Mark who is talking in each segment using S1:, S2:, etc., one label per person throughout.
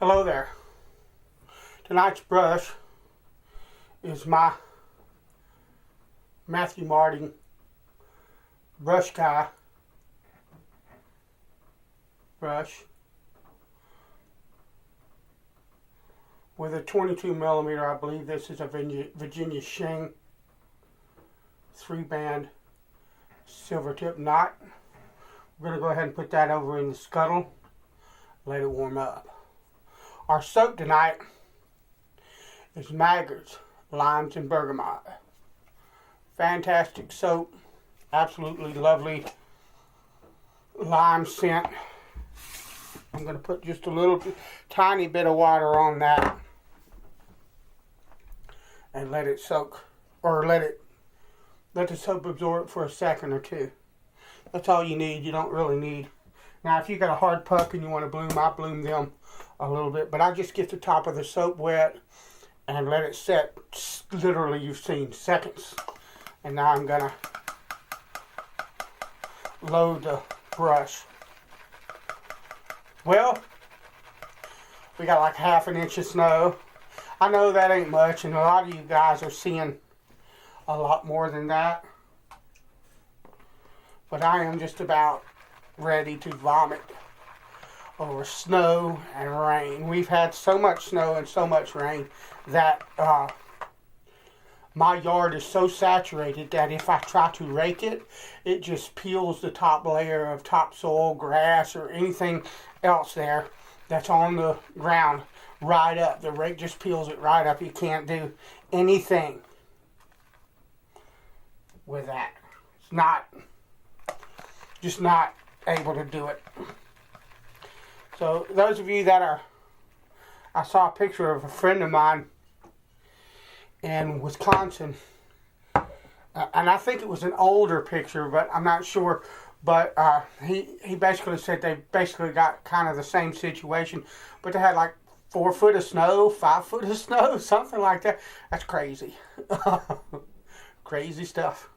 S1: Hello there. Tonight's brush is my Matthew Martin Brush Guy brush with a 22 millimeter. I believe this is a Virginia Shing 3-band silver tip knot. We're going to go ahead and put that over in the scuttle, let it warm up. Our soap tonight is Maggard's Limes and Bergamot. Fantastic soap, absolutely lovely lime scent. I'm going to put just a tiny bit of water on that and let it soak, or let the soap absorb for a second or two. That's all you need. You don't really need. Now, if you got a hard puck and you want to bloom, I bloom them a little bit, but I just get the top of the soap wet and let it set. Literally, you've seen seconds. And now I'm gonna load the brush. Well, we got like half an inch of snow. I know that ain't much, and a lot of you guys are seeing a lot more than that. But I am just about ready to vomit over snow and rain. We've had so much snow and so much rain that my yard is so saturated that if I try to rake it, it just peels the top layer of topsoil, grass, or anything else there that's on the ground right up. The rake just peels it right up. You can't do anything with that. It's just not able to do it. So those of you that I saw a picture of a friend of mine in Wisconsin, and I think it was an older picture, but I'm not sure. But he basically said they basically got kind of the same situation, but they had like 4 foot of snow, 5 foot of snow, something like that. That's crazy. Crazy stuff.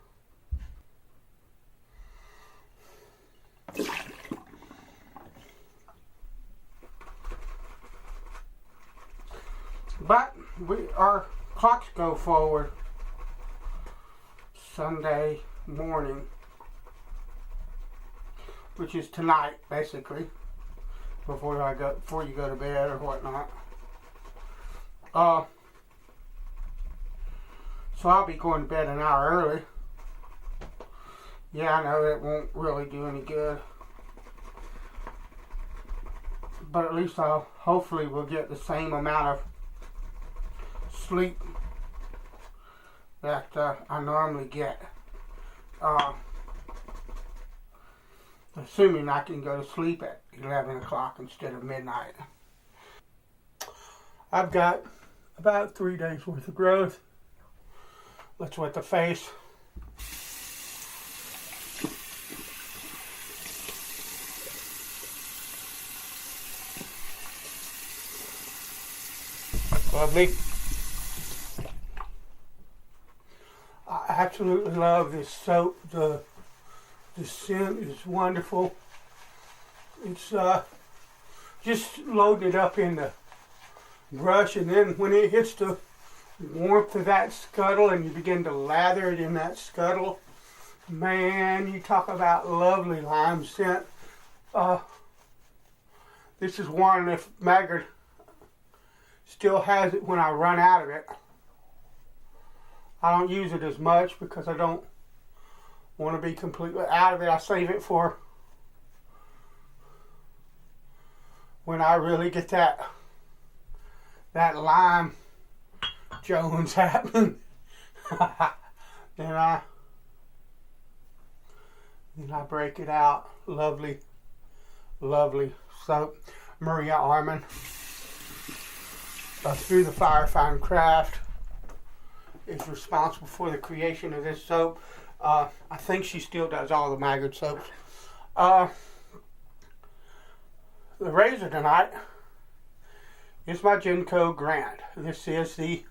S1: But our clocks go forward Sunday morning, which is tonight, basically, before you go to bed or whatnot. So I'll be going to bed an hour early. Yeah, I know it won't really do any good, but at least hopefully we'll get the same amount of sleep that I normally get, assuming I can go to sleep at 11 o'clock instead of midnight. I've got about 3 days worth of growth. Let's wet the face. Lovely. I absolutely love this soap. The scent is wonderful. It's just loading it up in the brush, and then when it hits the warmth of that scuttle and you begin to lather it in that scuttle, man, you talk about lovely lime scent. This is one, if Maggard still has it when I run out of it. I don't use it as much because I don't want to be completely out of it. I save it for when I really get that lime Jones happening. then I break it out. Lovely, lovely soap. Maria Arman. Through the Fire Fine Craft is responsible for the creation of this soap. I think she still does all the Maggard soaps. The razor tonight is my Genco Grant. This is the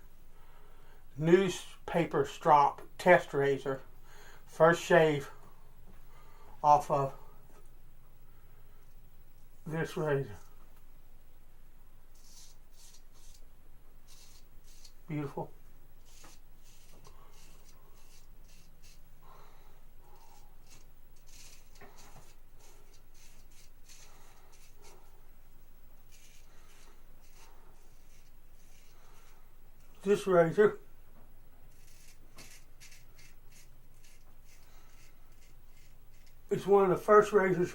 S1: newspaper strop test razor. First shave off of this razor. beautiful. This razor is one of the first razors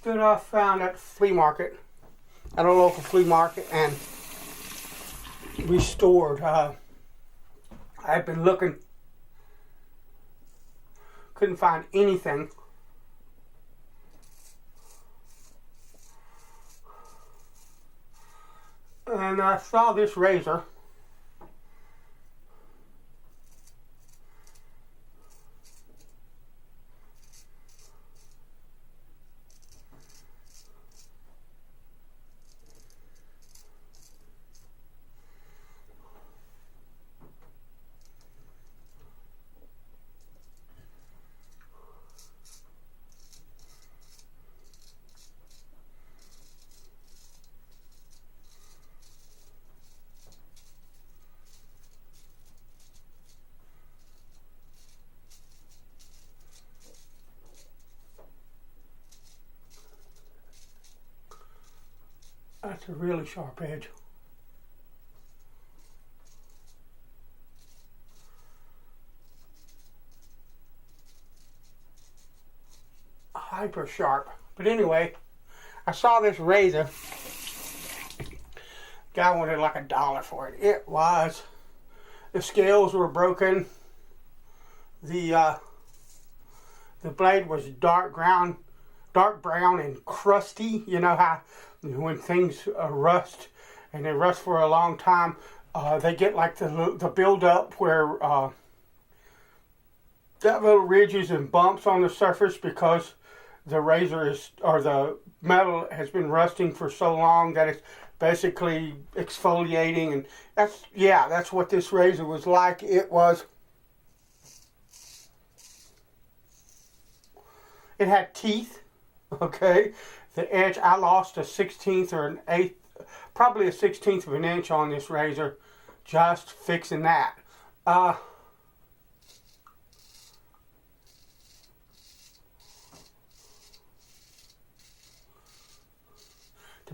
S1: that I found at the flea market, at a local flea market, and restored. I've been looking, couldn't find anything. And I saw this razor. That's a really sharp edge. Hyper sharp. But anyway, I saw this razor. Guy wanted like $1 for it. It was. The scales were broken. The blade was dark brown and crusty. You know how when things rust and they rust for a long time, they get like the build up where that little ridges and bumps on the surface because the razor is, or the metal has been rusting for so long that it's basically exfoliating, and that's what this razor was like. It had teeth, okay? The edge, I lost a 16th or an 8th, probably a 16th of an inch on this razor, just fixing that. To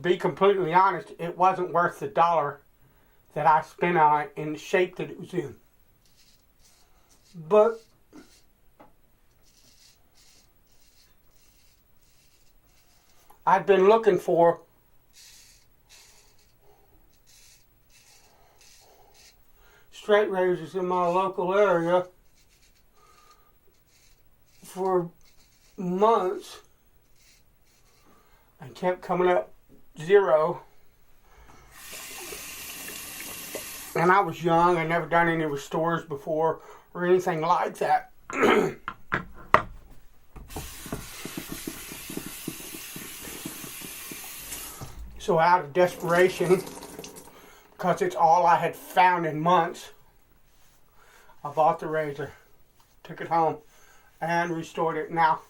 S1: be completely honest, it wasn't worth the $1 that I spent on it in the shape that it was in. But I've been looking for straight razors in my local area for months and kept coming up zero. And I was young. I never done any restores before or anything like that. So out of desperation, because it's all I had found in months, I bought the razor, took it home, and restored it. Now,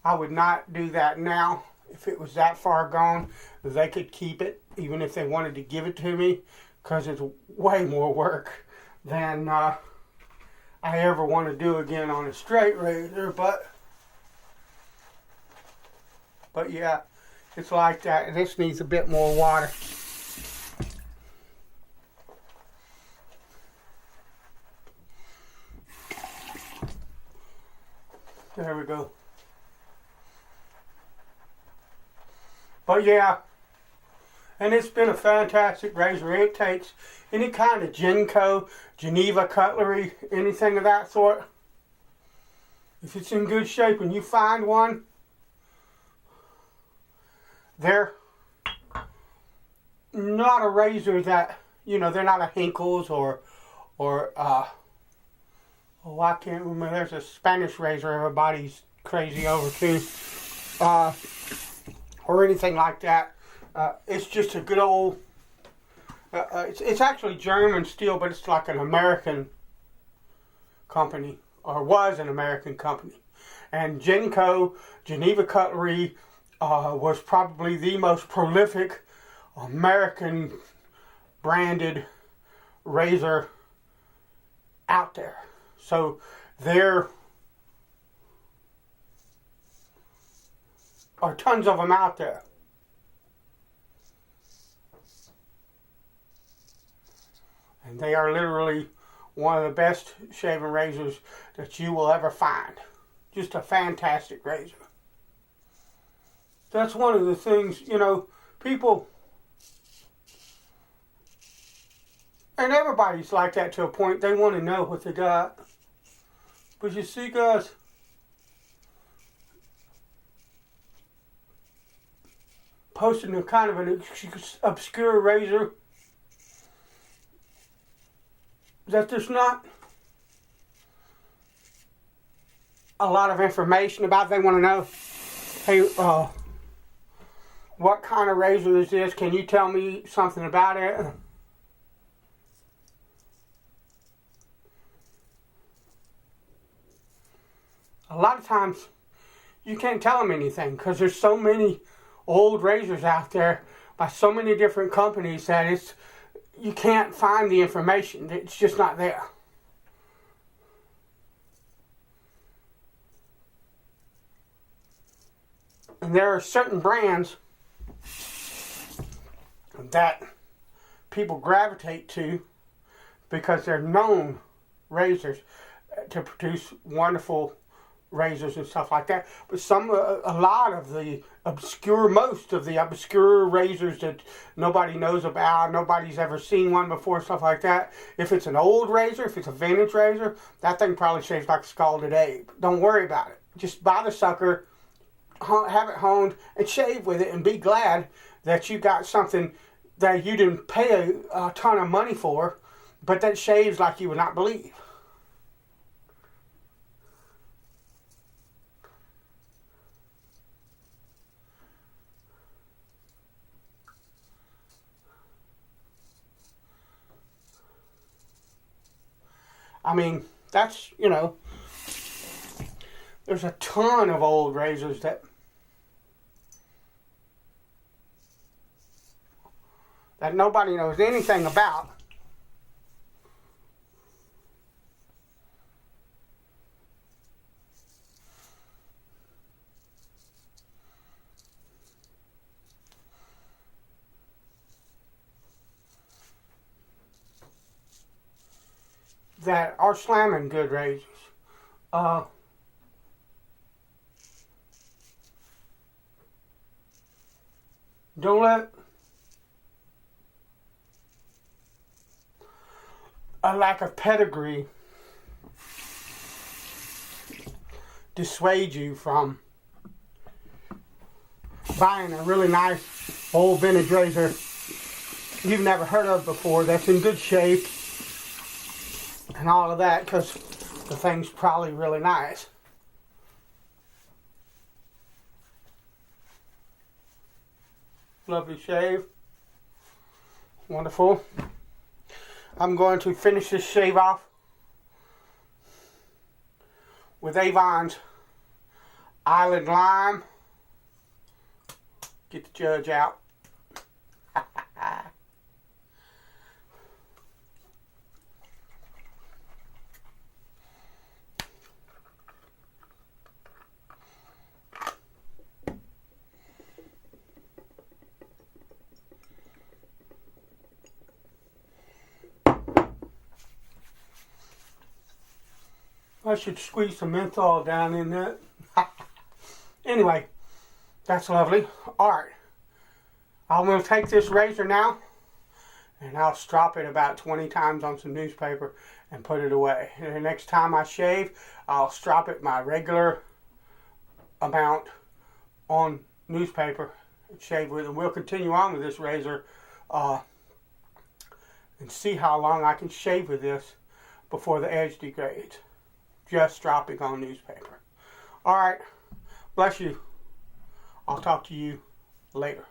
S1: I would not do that now. If it was that far gone, they could keep it, even if they wanted to give it to me, because it's way more work than I ever want to do again on a straight razor. But yeah, it's like that. This needs a bit more water. There we go. But yeah, and it's been a fantastic razor. It takes any kind of Genco, Geneva cutlery, anything of that sort. If it's in good shape and you find one, they're not a razor that, they're not a Henckels or I can't remember. There's a Spanish razor everybody's crazy over too. Or anything like that. It's just a good old, it's actually German steel, but it's like an American company, or was an American company. And Genco, Geneva Cutlery, was probably the most prolific American branded razor out there. So there are tons of them out there. And they are literally one of the best shaving razors that you will ever find. Just a fantastic razor. That's one of the things, people, and everybody's like that to a point. They want to know what they got. But you see, guys, posting a kind of an obscure razor that there's not a lot of information about. They want to know, hey, what kind of razor is this? Can you tell me something about it? A lot of times you can't tell them anything because there's so many old razors out there by so many different companies that you can't find the information. It's just not there. And there are certain brands that people gravitate to because they're known razors to produce wonderful razors and stuff like that. But most of the obscure razors that nobody knows about, nobody's ever seen one before, stuff like that. If it's an old razor, if it's a vintage razor, that thing probably shaves like a scalded egg. Don't worry about it. Just buy the sucker, have it honed, and shave with it, and be glad that you got something that you didn't pay a ton of money for, but that shaves like you would not believe. I mean, that's, there's a ton of old razors that nobody knows anything about. That are slamming good razors. Don't let a lack of pedigree dissuade you from buying a really nice old vintage razor you've never heard of before that's in good shape and all of that, because the thing's probably really nice. Lovely shave. Wonderful. I'm going to finish this shave off with Avon's Island Lime. Get the judge out. I should squeeze some menthol down in that. Anyway, that's lovely. Alright, I'm going to take this razor now and I'll strop it about 20 times on some newspaper and put it away. And the next time I shave, I'll strop it my regular amount on newspaper and shave with it. And we'll continue on with this razor and see how long I can shave with this before the edge degrades. Just dropping on newspaper. Alright, bless you. I'll talk to you later.